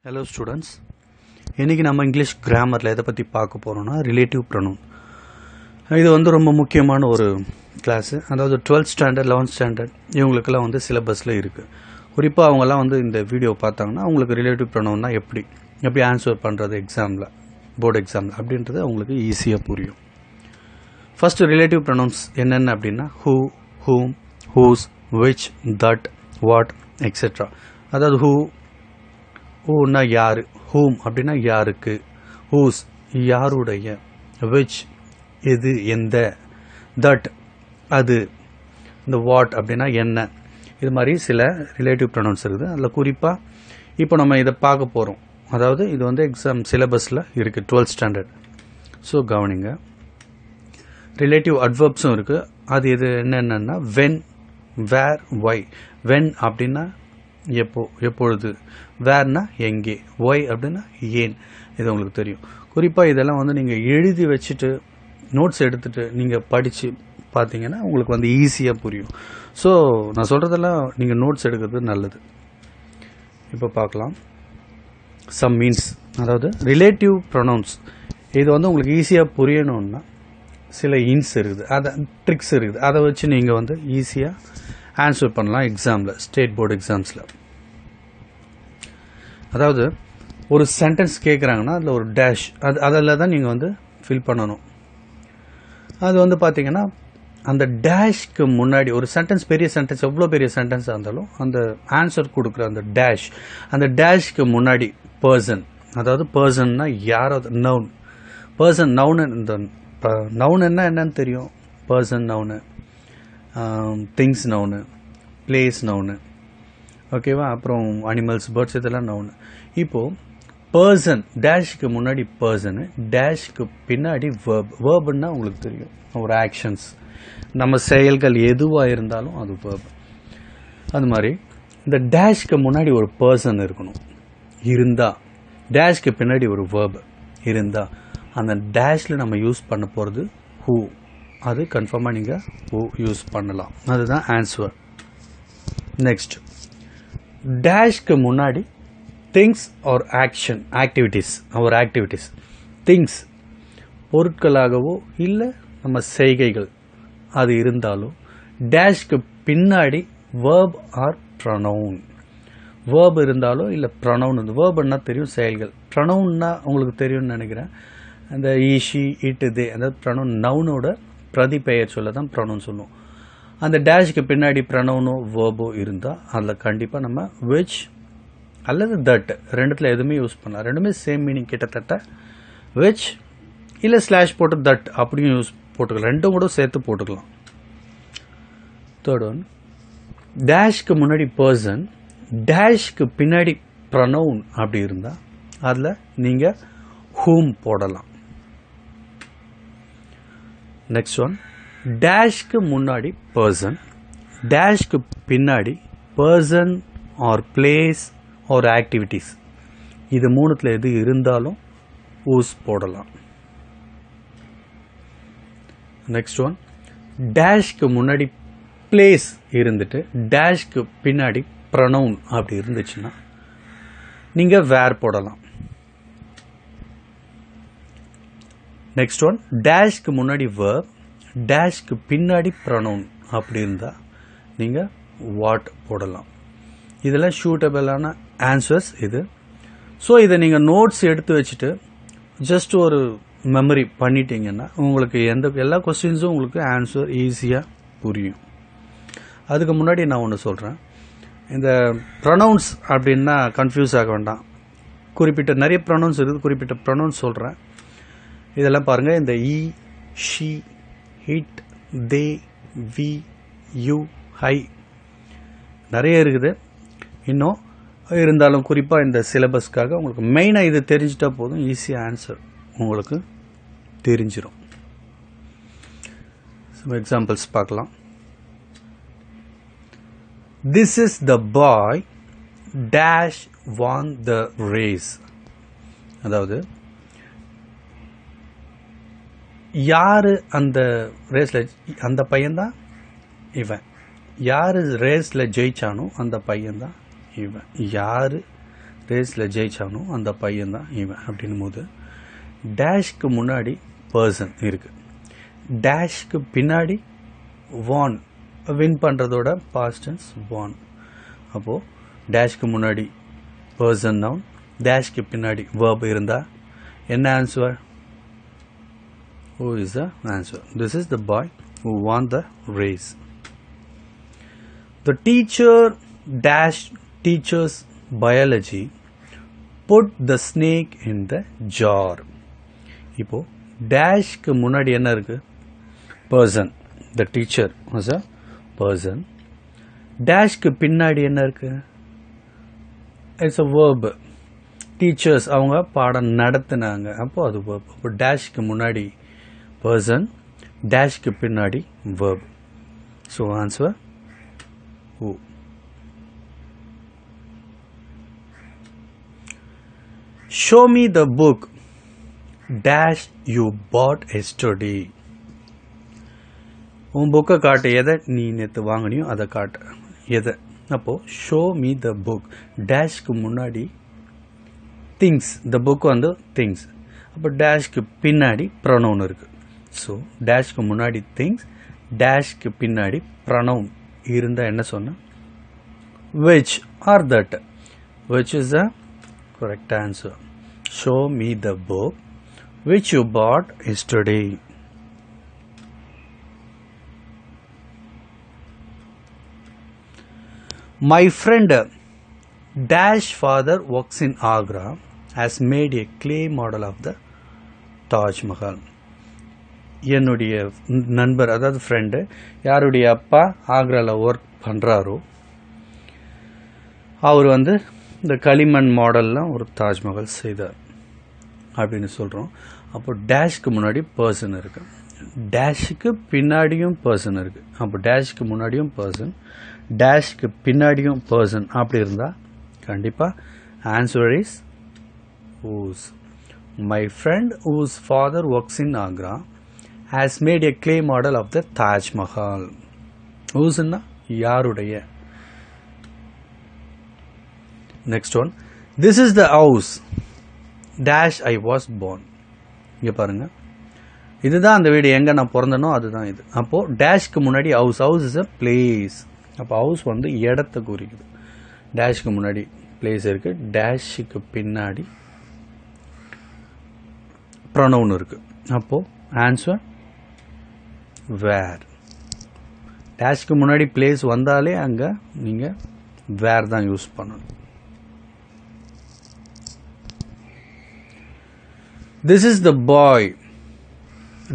Hello students. இன்னைக்கு நம்ம English கிராமர்ல எதை பத்தி பார்க்க போறோம்னா ரிலேட்டிவ் pronoun. இது வந்து ரொம்ப முக்கியமான ஒரு கிளாஸ். அதாவது 12th ஸ்டாண்டர்ட் 11th ஸ்டாண்டர்ட் இவங்களுக்கெல்லாம் வந்து சிலபஸ்ல இருக்கு. குறிப்பா அவங்க எல்லாம் வந்து இந்த வீடியோ பார்த்தாங்கன்னா உங்களுக்கு ரிலேட்டிவ் pronounனா எப்படி ஆன்சர் பண்றது எக்ஸாம்ல போர்டு எக்ஸாம்ல அப்படின்றது உங்களுக்கு ஈஸியா புரியும். ஃபர்ஸ்ட் ரிலேட்டிவ் pronouns என்னென்ன அப்படின்னா who, whom, whose, which, that, what, etc. அதாவது whoனா யாரு, whom அப்படின்னா யாருக்கு, whose யாருடைய, which எது எந்த, that அது, இந்த what அப்படின்னா என்ன. இது மாதிரி சில ரிலேட்டிவ் ப்ரொனவுன்ஸ் இருக்குது. அதில் குறிப்பாக இப்போ நம்ம இதை பார்க்க போகிறோம். அதாவது இது வந்து எக்ஸாம் சிலபஸில் இருக்குது 12th ஸ்டாண்டர்ட். ஸோ கவனிங்க. ரிலேட்டிவ் அட்வர்ப்ஸும் இருக்குது. அது இது என்னென்னா when, where, why. when அப்படின்னா எப்பொழுது, வேர்னா எங்கே, ஒய் அப்படின்னா ஏன். இது உங்களுக்கு தெரியும். குறிப்பாக இதெல்லாம் வந்து நீங்கள் எழுதி வச்சுட்டு நோட்ஸ் எடுத்துகிட்டு நீங்கள் படித்து பார்த்தீங்கன்னா உங்களுக்கு வந்து ஈஸியாக புரியும். ஸோ நான் சொல்கிறதெல்லாம் நீங்கள் நோட்ஸ் எடுக்கிறது நல்லது. இப்போ பார்க்கலாம் சம் மீன்ஸ். அதாவது ரிலேட்டிவ் ப்ரொனவுன்ஸ் இது வந்து உங்களுக்கு ஈஸியாக புரியணும்னா சில இன்ஸ் இருக்குது, அதை ட்ரிக்ஸ் இருக்குது. அதை வச்சு நீங்கள் வந்து ஈஸியாக ஆன்சர் பண்ணலாம் எக்ஸாமில், ஸ்டேட் போர்டு எக்ஸாம்ஸில். அதாவது ஒரு சென்டென்ஸ் கேட்குறாங்கன்னா அதில் ஒரு டேஷ் அதில் தான் நீங்கள் வந்து ஃபில் பண்ணணும். அது வந்து பார்த்தீங்கன்னா அந்த டேஷ்க்கு முன்னாடி ஒரு சென்டென்ஸ், பெரிய சென்டென்ஸ், எவ்வளோ பெரிய சென்டென்ஸாக இருந்தாலும் அந்த ஆன்சர் கொடுக்குற அந்த டேஷ், அந்த டேஷ்க்கு முன்னாடி பர்சன், அதாவது பர்சன்னா யாராவது, நவுன், பர்சன் நவுன். இந்த நவுன் என்னன்னு தெரியும். Person noun, things noun, place noun, ஓகேவா. அப்புறம் அனிமல்ஸ், பேர்ட்ஸ், இதெல்லாம் நவுனு. இப்போது பர்சன் டேஷ்க்கு முன்னாடி பர்சனு, டேஷ்க்கு பின்னாடி வேர்ப். வேர்புன்னா உங்களுக்கு தெரியும் ஒரு ஆக்ஷன்ஸ், நம்ம செயல்கள் எதுவாக இருந்தாலும் அது வேர்ப். அது மாதிரி இந்த டேஷ்க்கு முன்னாடி ஒரு பர்சன் இருக்கணும் இருந்தா, டேஷ்க்கு பின்னாடி ஒரு வேர்ப் இருந்தா, அந்த டேஷில் நம்ம யூஸ் பண்ண போகிறது ஹூ. அது கன்ஃபார்மாக நீங்கள் ஹூ யூஸ் பண்ணலாம். அதுதான் ஆன்சர். நெக்ஸ்ட், டேஷ்க்கு முன்னாடி திங்ஸ் ஆர் ஆக்ஷன், ஆக்டிவிட்டீஸ், ஒரு ஆக்டிவிட்டீஸ், திங்ஸ் பொருட்களாகவோ இல்லை நம்ம செய்கைகள் அது இருந்தாலும் டேஷ்க்கு பின்னாடி வேர்ப் ஆர் ப்ரொனவுன். வேர்ப் இருந்தாலோ இல்லை ப்ரொனவுன். வேர்ப்னா தெரியும் செயல்கள், ப்ரொனவுன்னா உங்களுக்கு தெரியும்னு நினைக்கிறேன். அந்த ஈஷி, இட்டு, தே, அதாவது ப்ரொனவுன் நவுனோட பிரதி பெயர் சொல்ல தான் ப்ரொனவுன் சொல்லுவோம். அந்த டேஷ்க்கு பின்னாடி ப்ரொனவுனோ வேர்போ இருந்தால் அதில் கண்டிப்பாக நம்ம which அல்லது தட் ரெண்டுத்தில் எதுவுமே யூஸ் பண்ணலாம். ரெண்டுமே சேம் மீனிங் கிட்டத்தட்ட. which இல்லை ஸ்லாஷ் போட்டு தட் அப்படியும் யூஸ் போட்டுக்கலாம், ரெண்டும் கூட சேர்த்து போட்டுக்கலாம். தேர்ட் ஒன், டேஷ்க்கு முன்னாடி பர்சன், டேஷ்க்கு பின்னாடி ப்ரொனவுன் அப்படி இருந்தால் அதில் நீங்கள் ஹூம் போடலாம். நெக்ஸ்ட் ஒன், டேஷ்க்கு முன்னாடி பர்சன், டேஷ்க்கு பின்னாடி person or place or activities, இது மூணுத்தில் எது இருந்தாலும் ஊஸ் போடலாம். நெக்ஸ்ட் ஒன், டேஷ்க்கு முன்னாடி பிளேஸ் இருந்துட்டு டேஷ்க்கு பின்னாடி ப்ரொனவுன் அப்படி இருந்துச்சுன்னா நீங்கள் வேர் போடலாம். நெக்ஸ்ட் ஒன், டேஷ்க்கு முன்னாடி வேர்ப், டேஷ்க்கு பின்னாடி ப்ரொனவுன் அப்படி இருந்தால் நீங்கள் வாட் போடலாம். இதெல்லாம் ஷூட்டபிளான ஆன்சர்ஸ் இது. ஸோ இதை நீங்கள் நோட்ஸ் எடுத்து வச்சுட்டு ஜஸ்ட் ஒரு மெமரி பண்ணிட்டீங்கன்னா உங்களுக்கு எல்லா கொஸ்டின்ஸும் உங்களுக்கு ஆன்சர் ஈஸியாக புரியும். அதுக்கு முன்னாடி நான் ஒன்று சொல்கிறேன். இந்த ப்ரொனவுன்ஸ் அப்படின்னா கன்ஃபியூஸ் ஆக வேண்டாம். குறிப்பிட்ட நிறைய ப்ரொனவுன்ஸ் இருக்குது, குறிப்பிட்ட ப்ரொனவுன்ஸ் சொல்கிறேன். இதெல்லாம் பாருங்கள். இந்த I, she, it, they, we, you, ஹை நிறைய இருக்குது. இன்னும் இருந்தாலும் குறிப்பாக இந்த சிலபஸ்க்காக உங்களுக்கு மெயினாக இது தெரிஞ்சிட்டா போதும், ஈஸியாக ஆன்சர் உங்களுக்கு தெரிஞ்சிடும். எக்ஸாம்பிள்ஸ் பார்க்கலாம். This is the boy dash won the race. அதாவது யாரு அந்த ரேஸ்ல, அந்த பையன்தான் இவன். யாரு ரேஸ்ல ஜெயிச்சானோ அந்த பையன்தான் இவன். யாரு ரேஸில் ஜெயிச்சானோ அந்த பையன் தான் இவன் அப்படின்னும் போது டேஷ்க்கு முன்னாடி பர்சன் இருக்குது, டேஷ்க்கு பின்னாடி வான், வின் பண்ணுறதோட பாஸ்ட் டென்ஸ் வான். அப்போது டேஷ்க்கு முன்னாடி பர்சன் நவுன், டேஷ்க்கு பின்னாடி verb இருந்தால் என்ன answer? Who is the answer? This is the boy who won the race. The teacher dash teaches biology put the snake in the jar. இப்போ டேஷ்க்கு முன்னாடி என்ன இருக்கு? Person. The teacher was a person. டேஷ்க்கு பின்னாடி என்ன இருக்கு? It's a verb. Teachers அவங்க பாடம் நடத்தினாங்க, அப்போ அது verb. அப்போ டேஷ்க்கு முன்னாடி பர்சன், டேஷ்க்கு பின்னாடி verb. So answer who? Show me the book dash you bought yesterday. உன் புக்கை காட்டு, எதை நீ நேற்று வாங்கினியோ அதை காட்டு, எதை. அப்போது ஷோ மீ த புக், டேஷ்க்கு முன்னாடி திங்ஸ், த புக் வந்து திங்ஸ். அப்போ டேஷ்க்கு பின்னாடி ப்ரொனவுன் இருக்குது. ஸோ டேஷ்க்கு முன்னாடி திங்ஸ், டேஷ்க்கு பின்னாடி ப்ரொனவுன் இருந்தால் என்ன சொன்ன? which or that. Which is the correct answer. Show me the book which you bought yesterday. My friend dash father works in Agra has made a clay model of the Taj Mahal. என்னுடைய நண்பர், அதாவது friend, யாருடைய அப்பா ஆக்ராவில் work பண்ணுறாரோ அவர் வந்து இந்த களிமண் மாடல்லாம் ஒரு தாஜ்மஹால் செய்தார் அப்படின்னு சொல்கிறோம். அப்போ டேஷ்க்கு முன்னாடி பர்சன் இருக்குது, டேஷுக்கு பின்னாடியும் பர்சன் இருக்குது. அப்போ டேஷ்க்கு முன்னாடியும் பர்சன், டேஷ்க்கு பின்னாடியும் பர்சன் அப்படி இருந்தால் கண்டிப்பாக answer is whose. My friend whose father works in Agra has made a clay model of the Taj Mahal. Whose na yaruடைய. Next one. This is the house dash I was born. இங்கே பாருங்க, இதுதான் அந்த வீடு, எங்கே நான் பிறந்தனோ அதுதான் இது. அப்போது டேஷ்க்கு முன்னாடி house, house is a place. அப்போ ஹவுஸ் வந்து இடத்தை குறிக்குது. டேஷ்க்கு முன்னாடி பிளேஸ் இருக்குது, டேஷுக்கு பின்னாடி ப்ரொனவுன் இருக்குது. அப்போது ஆன்சர் வேர். டேஷ்க்கு முன்னாடி பிளேஸ் வந்தாலே அங்கே நீங்கள் வேர் தான் யூஸ் பண்ணணும். This is the boy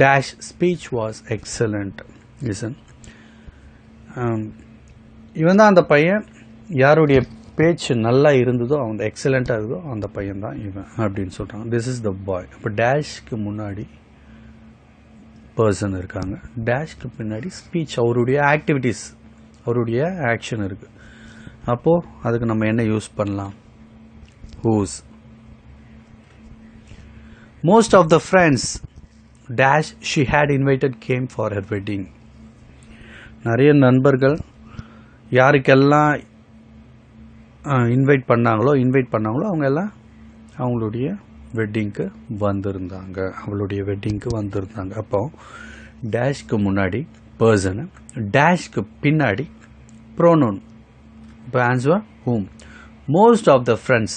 dash speech was excellent. Listen. இவன் தான் அந்த பையன், யாருடைய பேச்சு நல்லா இருந்ததோ, அவங்க எக்ஸலண்ட்டாக இருந்ததோ அந்த பையன் தான் இவன் அப்படின்னு சொல்கிறாங்க. திஸ் இஸ் த பாய். இப்போ டேஷ்க்கு முன்னாடி பர்சன் இருக்காங்க, டேஷ்க்கு பின்னாடி ஸ்பீச், அவருடைய ஆக்டிவிட்டீஸ், அவருடைய ஆக்ஷன் இருக்குது. அப்போது அதுக்கு நம்ம என்ன யூஸ் பண்ணலாம்? whose. Most of the friends dash she had invited came for her wedding. நிறைய நண்பர்கள் யாருக்கெல்லாம் இன்வைட் பண்ணாங்களோ அவங்க எல்லாம் அவங்களுடைய வெட்டிங்க்கு வந்திருந்தாங்க, அவளுடைய வெட்டிங்க்கு வந்திருந்தாங்க. அப்போ டேஷ்க்கு முன்னாடி பர்சனு, டேஷ்க்கு பின்னாடி ப்ரோனவுன். இப்போ answer whom. Most of the friends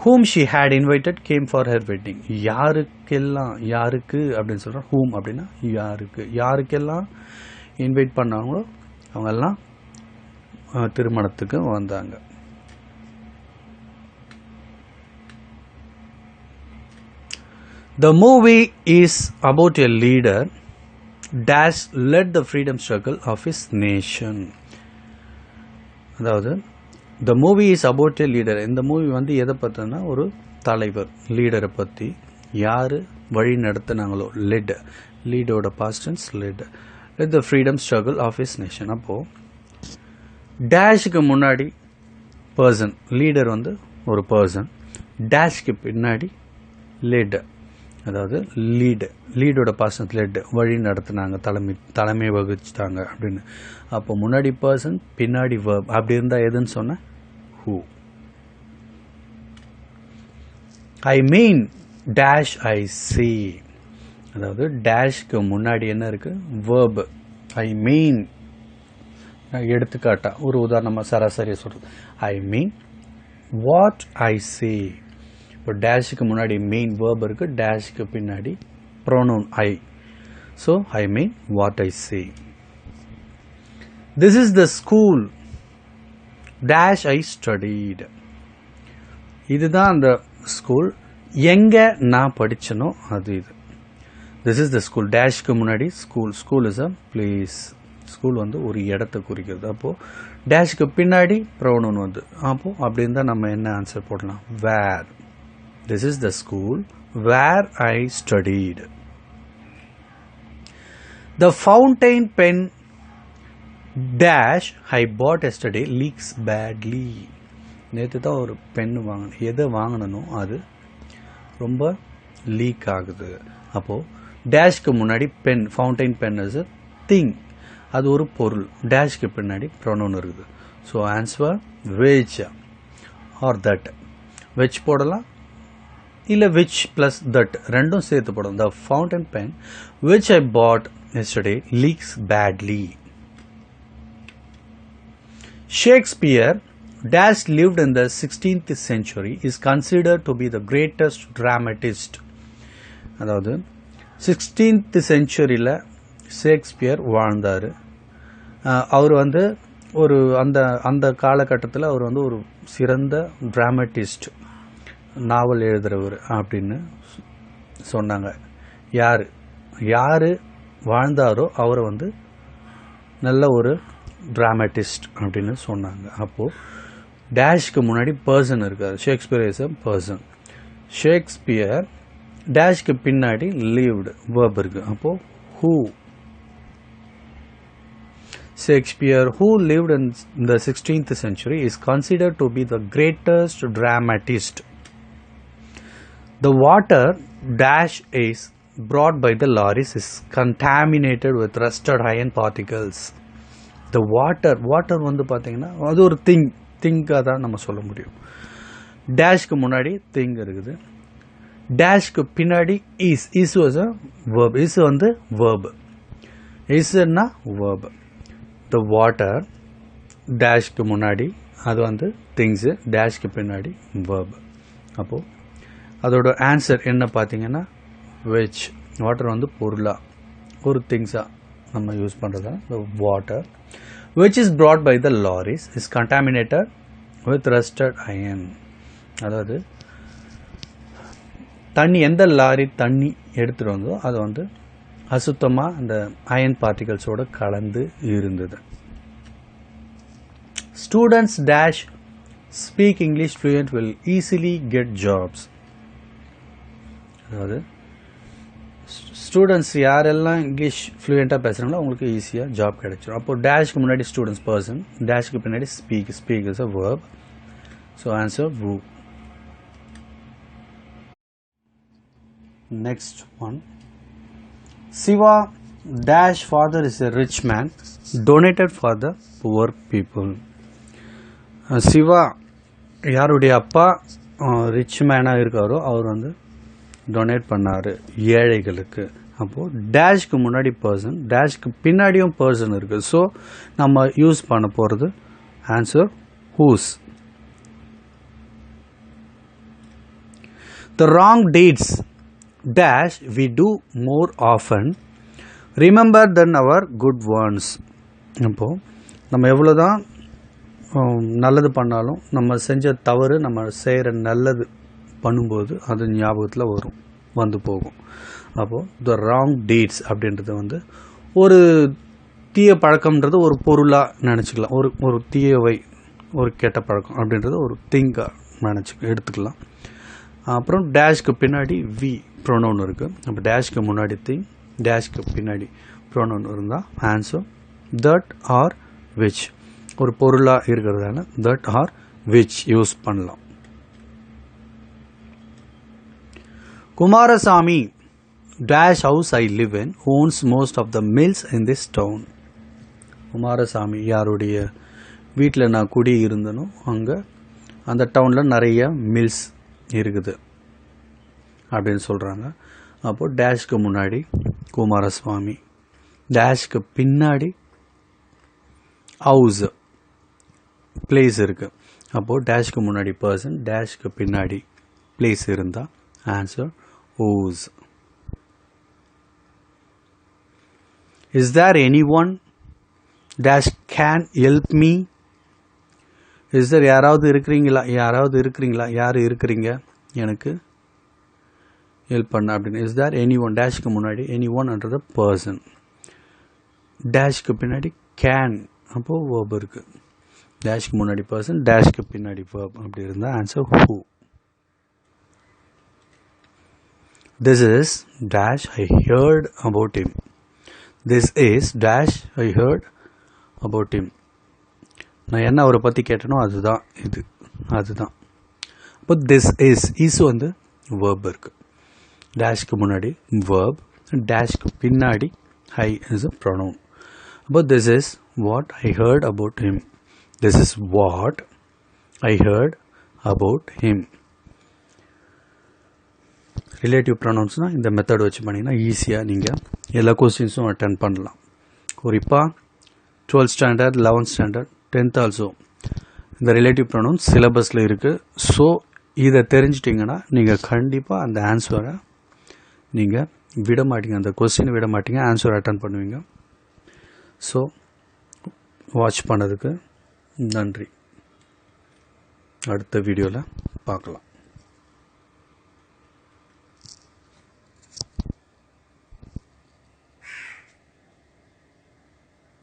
whom she had invited came for her wedding. யாருக்கெல்லாம், யாருக்கு அப்படின்னு சொல்கிறோம், whom அப்படின்னா யாருக்கு, யாருக்கெல்லாம் இன்வைட் பண்ணாங்களோ அவங்கெல்லாம் திருமணத்துக்கு வந்தாங்க. The movie is about a leader dash led the freedom struggle of his nation. அதாவது the movie is about a leader. இந்த மூவி வந்து எதை பற்றினா ஒரு தலைவர், லீடரை பற்றி. யார் வழி நடத்தினாங்களோ, லெட், லீடோட past tense led, led the freedom struggle of his nation. அப்போது டேஷுக்கு முன்னாடி பர்சன், லீடர் வந்து ஒரு பர்சன், டேஷ்க்கு பின்னாடி லெட், அதாவது லீடோட பாஸ்ட் லெட், வழி நடத்தினாங்க, தலைமை வகிச்சிட்டாங்க அப்படின்னு. அப்போ முன்னாடி பர்சன் பின்னாடி verb அப்படி இருந்தால் எதுன்னு சொன்ன? who. I mean dash I see. அதாவது டேஷ்க்கு முன்னாடி என்ன இருக்குது? verb. I mean. எடுத்துக்காட்டா ஒரு உதாரணமாக சராசரியாக சொல்கிறது. I mean what I see. இப்போ டேஷுக்கு முன்னாடி மெயின் verb இருக்குது, டேஷுக்கு பின்னாடி pronoun I. So I mean what I see. This is the school dash I studied. இதுதான் அந்த ஸ்கூல், எங்கே நான் படித்தனோ அது இது. This is the school. டேஷ்க்கு முன்னாடி school. School is a place. School வந்து ஒரு இடத்தை குறிக்கிறது. அப்போது டேஷ்க்கு பின்னாடி ப்ரொனவுன் வந்து அப்போது அப்படி இருந்தால் நம்ம என்ன ஆன்சர் போடலாம்? வேர். This is the school where I studied. The fountain pen dash I bought yesterday leaks badly. நேற்று தான் ஒரு பென் வாங்கினேன். எதை வாங்கினோ அது ரொம்ப லீக் ஆகுது. அப்போது டேஷ்க்கு முன்னாடி pen, fountain pen is a thing, அது ஒரு பொருள். டேஷ்க்கு பின்னாடி ப்ரொனவுன் இருக்குது. So answer which or that. which போடலாம், இல்லை which ப்ளஸ் தட் ரெண்டும் சேர்த்து போடலாம். The fountain pen which I bought yesterday leaks badly. Shakespeare dash lived in the 16th century is considered to be the greatest dramatist. அதாவது 16th centuryல Shakespeare வாழ்ந்தார். அவர் வந்து ஒரு அந்த காலகட்டத்தில் அவர் வந்து ஒரு சிறந்த டிராமட்டிஸ்ட், நாவல் எழுதுகிறவர் அப்படின்னு சொன்னாங்க. யார் வாழ்ந்தாரோ அவரை வந்து நல்ல ஒரு டிராமட்டிஸ்ட் அப்படின்னு சொன்னாங்க. அப்போது டேஷ்க்கு முன்னாடி பர்சன் இருக்காது. Shakespeare is a person. Shakespeare டேஷ்க்கு பின்னாடி lived verb இருக்குது. அப்போது who. Shakespeare, who lived in the 16th century, is considered to be the greatest dramatist. The water dash is brought by the lorries is contaminated with rusted iron particles. The water வந்து பார்த்தீங்கன்னா அது ஒரு திங்காக தான் நம்ம சொல்ல முடியும். டேஷ்க்கு முன்னாடி thing இருக்குது, டேஷ்க்கு பின்னாடி is was a verb. Is வந்து verb. இஸ்னா verb. த வாட்டர் டேஷ்க்கு முன்னாடி அது வந்து திங்ஸு, டேஷ்க்கு பின்னாடி verb. அப்போது அதோட ஆன்சர் என்ன பார்த்தீங்கன்னா which. வாட்டர் வந்து பொருளாக ஒரு திங்ஸாக நம்ம யூஸ் பண்ணுறதா. Water which is brought by the lorries is contaminated with rusted iron. அதாவது தண்ணி, எந்த லாரி தண்ணி எடுத்துகிட்டு வந்தோ அது வந்து அசுத்தமாக அந்த அயன் பார்ட்டிகல்ஸோடு கலந்து இருந்தது. Students dash speak English fluent will easily get jobs. அதாவது ஸ்டூடெண்ட்ஸ் யாரெல்லாம் இங்கிலீஷ் ஃப்ளூயண்ட்டாக பேசுகிறாங்களோ அவங்களுக்கு ஈஸியாக ஜாப் கிடைச்சிடும். அப்போது டேஷ்க்கு முன்னாடி ஸ்டூடெண்ட்ஸ் பர்சன், டேஷ்க்கு பின்னாடி speak is a verb. So answer who. Next one. Siva dash father is a rich man donated for the poor people. Shiva யாருடைய அப்பா ரிச் மேனாக இருக்காரோ அவர் வந்து டொனேட் பண்ணார் ஏழைகளுக்கு. அப்போது டேஷ்க்கு முன்னாடி பர்சன், டேஷ்க்கு பின்னாடியும் பர்சன் இருக்குது. ஸோ நம்ம யூஸ் பண்ண போகிறது answer whose. The wrong deeds dash we do more often remember than our good ones. அப்போது நம்ம எவ்வளோ தான் நல்லது பண்ணாலும் நம்ம செஞ்ச தவறு நம்ம செய்கிற நல்லது பண்ணும்போது அது ஞாபகத்தில் வந்து போகும். அப்போது த ராங் டீட்ஸ் அப்படின்றது வந்து ஒரு தீய பழக்கம்ன்றது ஒரு பொருளாக நினச்சிக்கலாம். ஒரு தீயவை, ஒரு கெட்ட பழக்கம் அப்படின்றது ஒரு திங்காக எடுத்துக்கலாம். அப்புறம் டேஷ்க்கு பின்னாடி வி ப்ரொனவுன் இருக்குது. அப்போ டேஷ்க்கு முன்னாடி திங், டேஷ்க்கு பின்னாடி ப்ரொனவுன் இருந்தால் ஆன்சர் தட் ஆர் விச். ஒரு பொருளாக இருக்கிறதால தட் ஆர் விச் யூஸ் பண்ணலாம். Kumaraswamy dash house I live in owns most of the mills in this town. Kumaraswamy யாருடைய வீட்டில் நான் குடி இருந்தனோ அங்கே அந்த டவுனில் நிறைய மில்ஸ் இருக்குது. அப்படின்னு சொல்கிறாங்க. அப்போது டேஷ்க்கு முன்னாடி குமாரசுவாமி, டேஷ்க்கு பின்னாடி ஹவுஸ் பிளேஸ் இருக்குது. அப்போது டேஷ்க்கு முன்னாடி பர்சன், டேஷ்க்கு பின்னாடி பிளேஸ் இருந்தால் answer whose. Is there anyone dash can help me? Is there யாராவது இருக்கிறீங்களா, யார் இருக்கிறீங்க எனக்கு ஹெல்ப் பண்ண அப்படின்னு. Is there anyone டேஷ்க்கு முன்னாடி anyone-ன்றது பர்சன், டேஷ்க்கு பின்னாடி கேன், அப்போது verb இருக்குது. டேஷ்க்கு முன்னாடி பர்சன், டேஷ்க்கு பின்னாடி verb அப்படி இருந்தால் answer who. This is dash I heard about him. This is dash I heard about him. நான் என்ன அவரை பற்றி கேட்டனோ அதுதான். அப்போ this is வந்து verb இருக்குது. டேஷ்க்கு முன்னாடி verb, டேஷ்க்கு பின்னாடி I is a pronoun. அப்போ this is what I heard about him. This is what I heard about him. Relative ப்ரொனவுன்ஸ்னால் இந்த மெத்தட் வச்சு பண்ணிங்கன்னா ஈஸியாக நீங்கள் எல்லா கொஸ்டின்ஸும் அட்டென்ட் பண்ணலாம். குறிப்பாக 12th standard, 11th standard, 10th also இந்த ரிலேட்டிவ் ப்ரொனவுன்ஸ் சிலபஸில் இருக்குது. ஸோ இதை தெரிஞ்சிட்டிங்கன்னா நீங்கள் கண்டிப்பாக அந்த ஆன்சரை நீங்கள் விட மாட்டீங்க, அந்த கொஸ்டினை விட மாட்டீங்க, ஆன்சர் அட்டென்ட் பண்ணுவீங்க. ஸோ வாட்ச் பண்ணதுக்கு நன்றி. அடுத்த வீடியோவில் பார்க்கலாம்.